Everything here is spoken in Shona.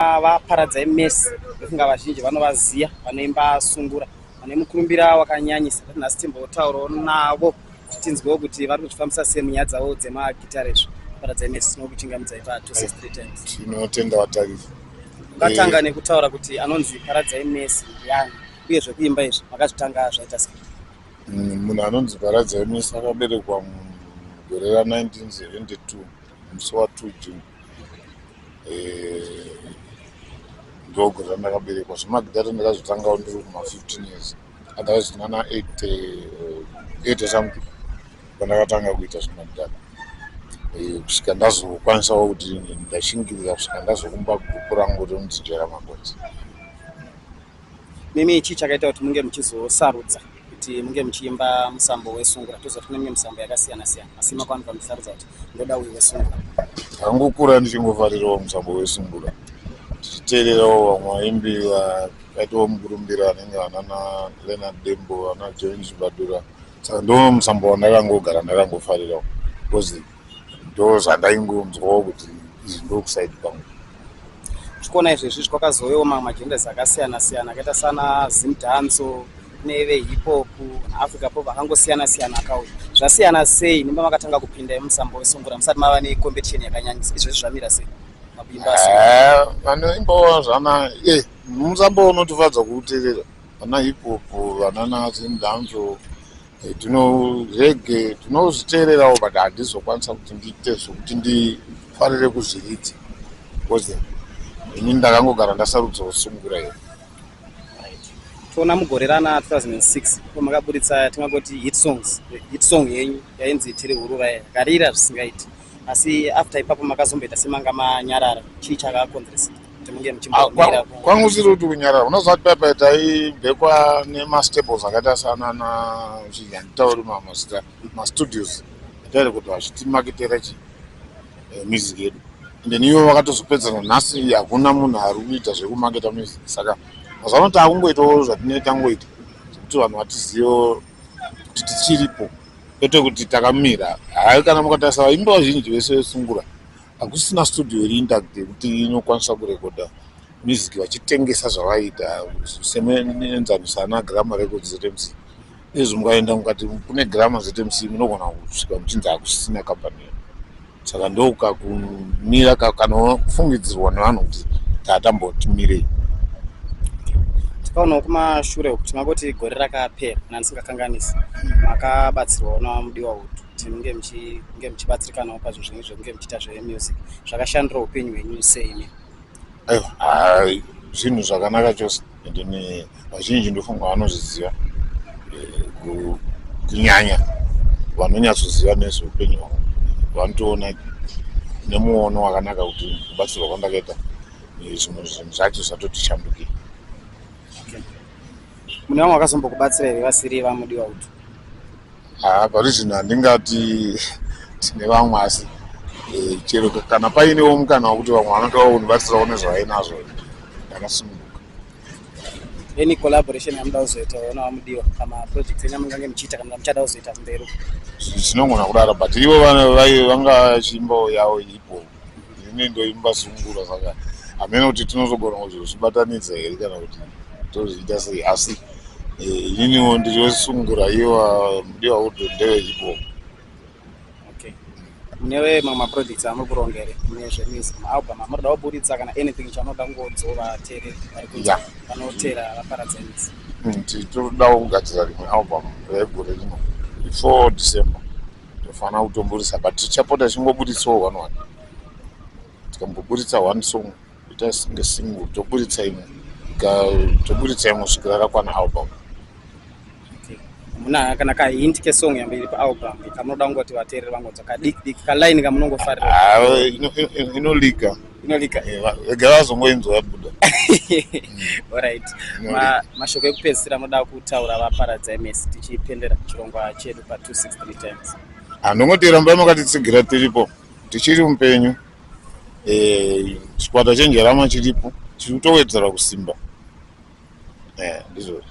vaparadza Messi ndofunga vazhinji vanovaziva vanoimba sungura vane mukurumbira wakanyanyisa. Nhasi timbotaurawo navo kuti tinzwewo kuti vari kutifambisa sei munyaya dzavo dzemagitare izvo. Vaparadza Messi tinokuchingamidza ipa 263 times. Tinotenda vatariri. Ngatanga nekutaura kuti anonzi paradza Messi yani uye zvekuimba izvi makazvitanga zvaita sei? Munhu anonzi paradza Messi akaberekwa mugore ra1972 musi wa2 June. Ndogore randakaberekwa. Zvemagitare ndakazvitangawo ndiri kuma15 years. Otherwise ndinana 8 something pandakatanga kuita zvemagitare. Kusvika ndazokwanisawo kuti ndashingirira kusvika ndazokumba gurupu rangu rinonzi Makotsi. Mimi chii chakaita kuti munge muchizosarudza kuti munge muchiimba musambo wesungura tozoti kune mimwe misambo yakasiyana siyana asi makwanika musarudza kuti ndoda uyu wesungura? Ndangokura ndichingofarirawo musambo wesungura tichiteererawo vamwe vaimbi vakaitawo mukurumbira vanenge vanana Leonard Dembo vana John Chibadura. Saka ndo musambo wandakangogara ndakangofarirawo because ndo zvandaingonzwawo kuti izvi ndokusaidi kwangu. Tichikuona izvezvi kwakazovewo mamwe magenders akasiyana siyana akaita sana Zimdanso neve hip hop naAfrica pop akangosiyana siyana akauya. Zvasiyana sei nimba makatanga kupinda musambo wesungura musati mava necompetition yakanyanyisa? Izvezvi zvamira sei makuimba sungura? Vanoimbawo zvana musambo unotifadza kuuteerera. Vana hip hop vanana Zimdanso tino reggae tinozviteererawo but handizokwanisa kuti ndiite zvokuti ndifarire kuzviridza because ini ndakangogara ndasarudzawo sungura iyo. Tona mugore rana 2006 makaburitsa tingangoti hit song yenyu yainzi tiri hurura yakarira zvisingaiti, asi after ipapo makazomboita semanga manyarara. Chii chakakonzeresa kuti munge muchimbomira? Kwangu siri kuti kunyarara. Unoziva kuti paipai taibhekwa nemastaples akaita sana handitauri mamazita mastudios atairi kuti vachitimaketera music yedu. Then ivo vakatozopedzana nhasi hakuna munhu ari kuita zvekumaketa music. Saka mazuva ano takungoitawo zvatinenge tangoita kuti vanhu vatizivewo kuti tichiripo kwete kuti takamira. Hai, kana mukatarisa vaimba vazhinji vese vesungura hakusina studio iri intact kuti inokwanisa kurekodha music vachitengesa zvavaita semenenzanisa naGrama Records ZMC. Izvi mukaenda mukati kune Grama ZMC munogona kusvika muchinzi hakusina kambani. Saka ndokakumira kanofungidzirwa nevanhu kuti tatambotimirei. Tikaonawo kumashure uku tingangoti gore rakapera nandisingakanganisi makabatsirwawo namudiwa utu kuti munge muchibatsirikanawo pazvinhu zvenyu zvemunge muchiita zvemusic. Zvakashandira upenyu hwenyu sei? Aiwa, zvinhu zvakanaka chose ende vazhinji ndofunga vanozviziva kunyanya vanonyatsoziva nezveupenyu hwangu. Vanotoona nemuono wakanaka kuti kubatsirwa kwandakaita zvimwe zvinhu zvacho zvatoti shambuke. Mune vamwe vakazombokubatsira here vasiri vamudiwa utu? Pari zvino handingati tine vamwe asi chero kana painewo mukana wokuti vamwe vanotovawo kundibatsirawo nezvavainazvo ndakasununguka. Any collaboration yamuda kuzoitawo navamudiwa pamaproject enyu amungange muchiita kana muchada kuzoita kumberi? Zvinogona kudaro but ivo vanga vachiimbawo yavo ipo ine ndoimba sungura. Saka hamena kuti tinozogona kuzozvibatanidza here kana kuti tozviita sei, asi ininiwo ndiri wesungura iwo mudiwa uto ndewehipo. Munewe mamwe maprojects amuri kuronga here mune zvemusic maalbum amunoda kuburitsa kana anything chamunoda kungodzova teereri vari kunze vanotera vaparadza Messi? Tinodawo kugadzira rimwe album regore rino before December. Tofanira kutomburisa but tichapota tichingoburitsawo 1 tikamboburitsa 1 song ita ngesingle toburitsa imwe kusvikira rakwana album. Muna kana kahint kesong yambiri paalbum kamunoda kungoti vateereri vangonzwa kadiki kalaini kamunongofarira? Inolika vega vazongoinzwa yabuda. Alright, mashoko ekupedzisira munoda kutaura vaparadza Messi tichipendera chirongwa chedu pa263 times? Handongotirambai makatitsigira tiripo tichiri mupenyu. Chikwata chenjerama chiripo chiri kutowedzera kusimba. Ndizvo.